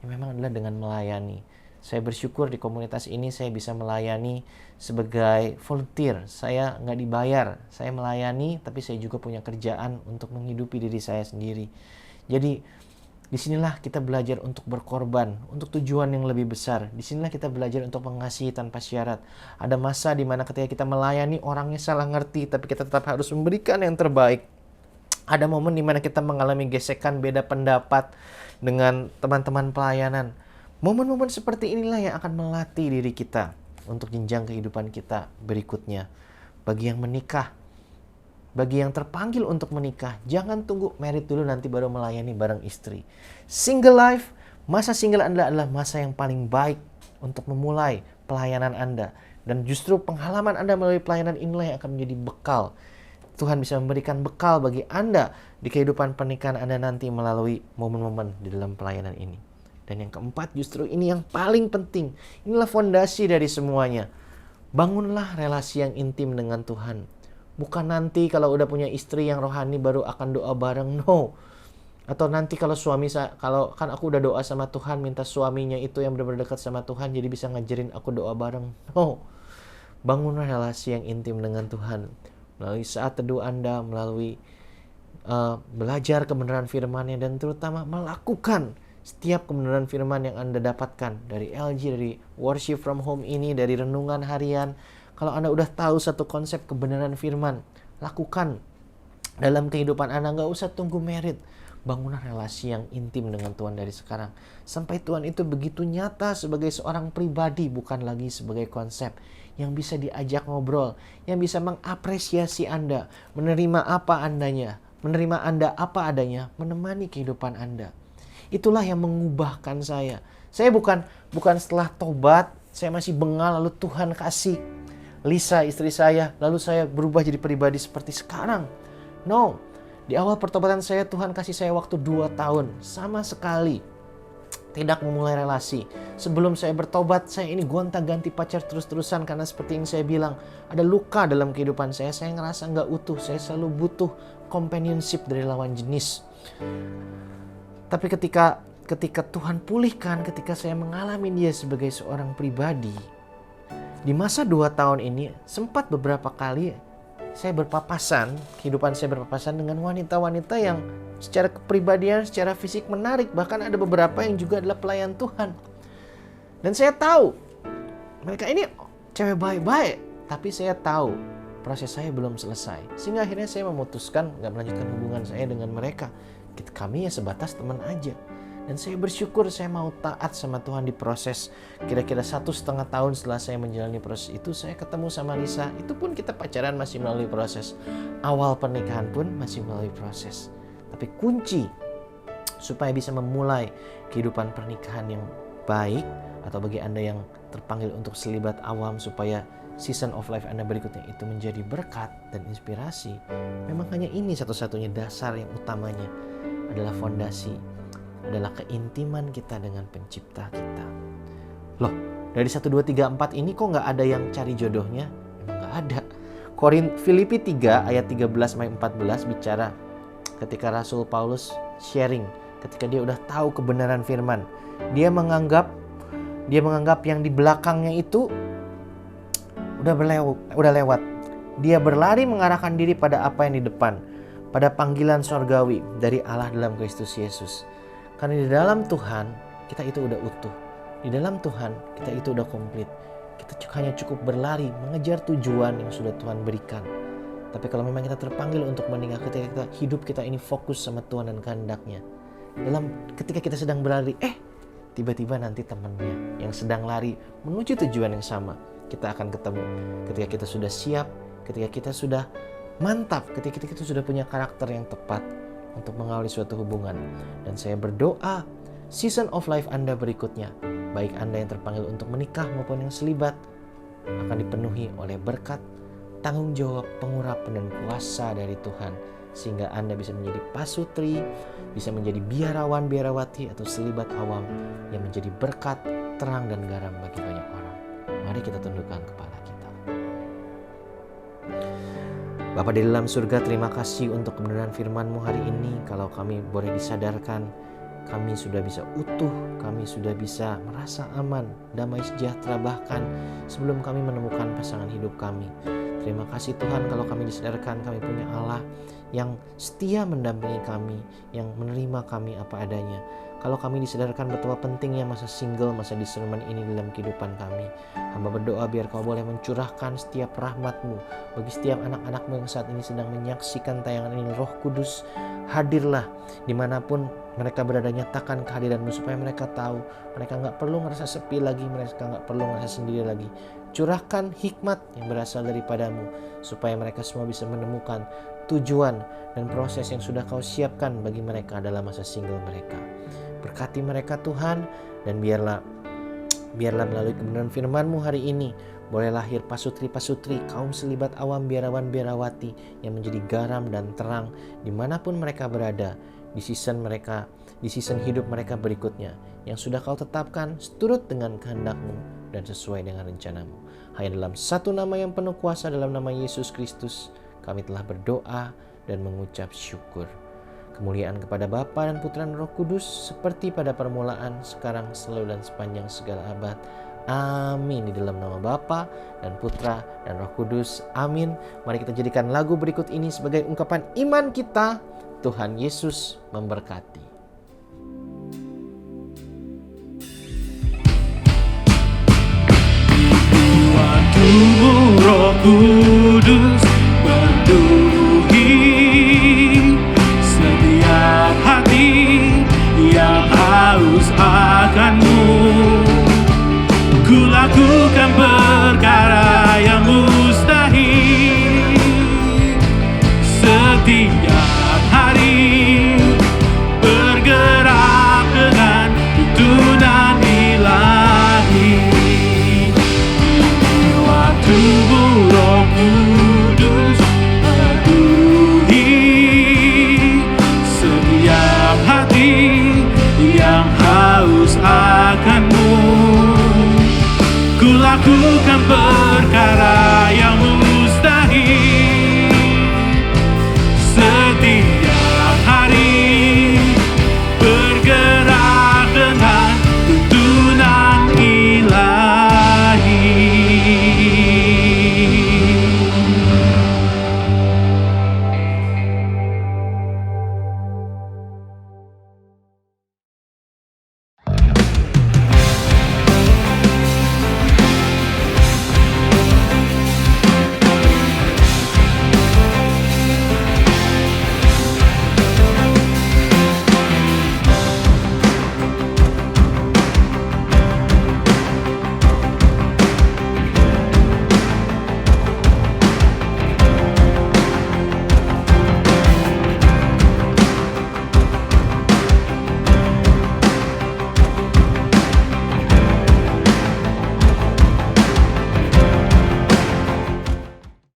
ya memang adalah dengan melayani. Saya bersyukur di komunitas ini saya bisa melayani sebagai volunteer. Saya nggak dibayar, saya melayani, tapi saya juga punya kerjaan untuk menghidupi diri saya sendiri. Jadi disinilah kita belajar untuk berkorban, untuk tujuan yang lebih besar. Disinilah kita belajar untuk mengasihi tanpa syarat. Ada masa di mana ketika kita melayani, orangnya salah ngerti, tapi kita tetap harus memberikan yang terbaik. Ada momen di mana kita mengalami gesekan, beda pendapat dengan teman-teman pelayanan. Momen-momen seperti inilah yang akan melatih diri kita untuk jenjang kehidupan kita berikutnya. Bagi yang menikah, bagi yang terpanggil untuk menikah, jangan tunggu married dulu nanti baru melayani bareng istri. Single life, masa single Anda adalah masa yang paling baik untuk memulai pelayanan Anda. Dan justru pengalaman Anda melalui pelayanan inilah yang akan menjadi bekal. Tuhan bisa memberikan bekal bagi Anda di kehidupan pernikahan Anda nanti melalui momen-momen di dalam pelayanan ini. Dan yang keempat, justru ini yang paling penting. Inilah fondasi dari semuanya. Bangunlah relasi yang intim dengan Tuhan. Bukan nanti kalau udah punya istri yang rohani baru akan doa bareng, no. Atau nanti kalau kalau kan aku udah doa sama Tuhan, minta suaminya itu yang benar-benar dekat sama Tuhan, jadi bisa ngajarin aku doa bareng. No. Bangunlah relasi yang intim dengan Tuhan. Melalui saat teduh Anda, melalui belajar kebenaran firman-Nya, dan terutama melakukan setiap kebenaran firman yang Anda dapatkan dari LG, dari Worship From Home ini, dari renungan harian. Kalau Anda udah tahu satu konsep kebenaran firman, lakukan dalam kehidupan Anda. Nggak usah tunggu merit. Bangunlah relasi yang intim dengan Tuhan dari sekarang. Sampai Tuhan itu begitu nyata sebagai seorang pribadi, bukan lagi sebagai konsep. Yang bisa diajak ngobrol, yang bisa mengapresiasi Anda, menerima apa Andanya, menerima Anda apa adanya, menemani kehidupan Anda. Itulah yang mengubahkan saya. Saya bukan setelah tobat, saya masih bengal lalu Tuhan kasih Lisa istri saya, lalu saya berubah jadi pribadi seperti sekarang. No. Di awal pertobatan saya, Tuhan kasih saya waktu 2 tahun. Sama sekali tidak memulai relasi. Sebelum saya bertobat, saya ini gonta-ganti pacar terus-terusan. Karena seperti yang saya bilang, ada luka dalam kehidupan saya. Saya ngerasa nggak utuh. Saya selalu butuh companionship dari lawan jenis. Tapi ketika Tuhan pulihkan, ketika saya mengalami dia sebagai seorang pribadi, di masa 2 tahun ini, sempat beberapa kali saya berpapasan, kehidupan saya berpapasan dengan wanita-wanita yang secara kepribadian, secara fisik menarik. Bahkan ada beberapa yang juga adalah pelayan Tuhan. Dan saya tahu, mereka ini cewek baik-baik. Tapi saya tahu, proses saya belum selesai. Sehingga akhirnya saya memutuskan gak melanjutkan hubungan saya dengan mereka. Kami ya sebatas teman aja. Dan saya bersyukur saya mau taat sama Tuhan di proses. Kira-kira 1,5 tahun setelah saya menjalani proses itu, saya ketemu sama Lisa. Itu pun kita pacaran masih melalui proses. Awal pernikahan pun masih melalui proses. Tapi kunci supaya bisa memulai kehidupan pernikahan yang baik, atau bagi Anda yang terpanggil untuk selibat awam supaya season of life Anda berikutnya itu menjadi berkat dan inspirasi, memang hanya ini satu-satunya dasar yang utamanya adalah fondasi, adalah keintiman kita dengan pencipta kita. Loh, dari 1, 2, 3, 4 ini kok nggak ada yang cari jodohnya? Memang nggak ada. Filipi 3 ayat 13 sampai 14 bicara ketika Rasul Paulus sharing, ketika dia udah tahu kebenaran firman, dia menganggap yang di belakangnya itu udah lewat. Dia berlari mengarahkan diri pada apa yang di depan, pada panggilan sorgawi dari Allah dalam Kristus Yesus. Karena di dalam Tuhan kita itu udah utuh. Di dalam Tuhan kita itu udah komplit. Kita hanya cukup berlari mengejar tujuan yang sudah Tuhan berikan. Tapi kalau memang kita terpanggil untuk menikah, ketika hidup kita ini fokus sama Tuhan dan kehendak-Nya, ketika kita sedang berlari, tiba-tiba nanti temannya yang sedang lari menuju tujuan yang sama, kita akan ketemu. Ketika kita sudah siap, ketika kita sudah mantap, ketika kita sudah punya karakter yang tepat untuk mengawali suatu hubungan. Dan saya berdoa season of life Anda berikutnya, baik Anda yang terpanggil untuk menikah maupun yang selibat, akan dipenuhi oleh berkat, tanggung jawab, pengurapan dan kuasa dari Tuhan. Sehingga Anda bisa menjadi pasutri, bisa menjadi biarawan, biarawati atau selibat awam yang menjadi berkat, terang dan garam bagi banyak orang. Mari kita tundukkan kepala kita. Bapa di dalam surga, terima kasih untuk kebenaran firman-Mu hari ini. Kalau kami boleh disadarkan, kami sudah bisa utuh, kami sudah bisa merasa aman, damai sejahtera bahkan sebelum kami menemukan pasangan hidup kami. Terima kasih Tuhan kalau kami disadarkan kami punya Allah yang setia mendampingi kami, yang menerima kami apa adanya. Kalau kami disadarkan betapa pentingnya masa single, masa discernment ini dalam kehidupan kami. Hamba berdoa biar Kau boleh mencurahkan setiap rahmat-Mu bagi setiap anak-anak-Mu yang saat ini sedang menyaksikan tayangan ini. Roh Kudus, hadirlah dimanapun mereka berada, nyatakan kehadiran-Mu supaya mereka tahu mereka gak perlu ngerasa sepi lagi, mereka gak perlu ngerasa sendiri lagi. Curahkan hikmat yang berasal daripada-Mu supaya mereka semua bisa menemukan tujuan dan proses yang sudah Kau siapkan bagi mereka dalam masa single mereka. Berkati mereka Tuhan, dan biarlah melalui kebenaran firman-Mu hari ini boleh lahir pasutri-pasutri, kaum selibat awam, biarawan-biarawati yang menjadi garam dan terang dimanapun mereka berada di season hidup mereka berikutnya, yang sudah Kau tetapkan seturut dengan kehendak-Mu dan sesuai dengan rencana-Mu. Hanya dalam satu nama yang penuh kuasa, dalam nama Yesus Kristus, kami telah berdoa dan mengucap syukur. Kemuliaan kepada Bapa dan Putra dan Roh Kudus, seperti pada permulaan, sekarang, selalu, dan sepanjang segala abad. Amin. Di dalam nama Bapa dan Putra dan Roh Kudus. Amin. Mari kita jadikan lagu berikut ini sebagai ungkapan iman kita. Tuhan Yesus memberkati. Waktu Roh Kudus berduhi setiap hati yang haus akan-Mu. Ku lakukan perkara yang mustahil setiap hari, bergerak dengan tuntunan ilahi. Waktu Roh Kudus berduhi setiap hati yang haus akan-Mu. Ku lakukan perkara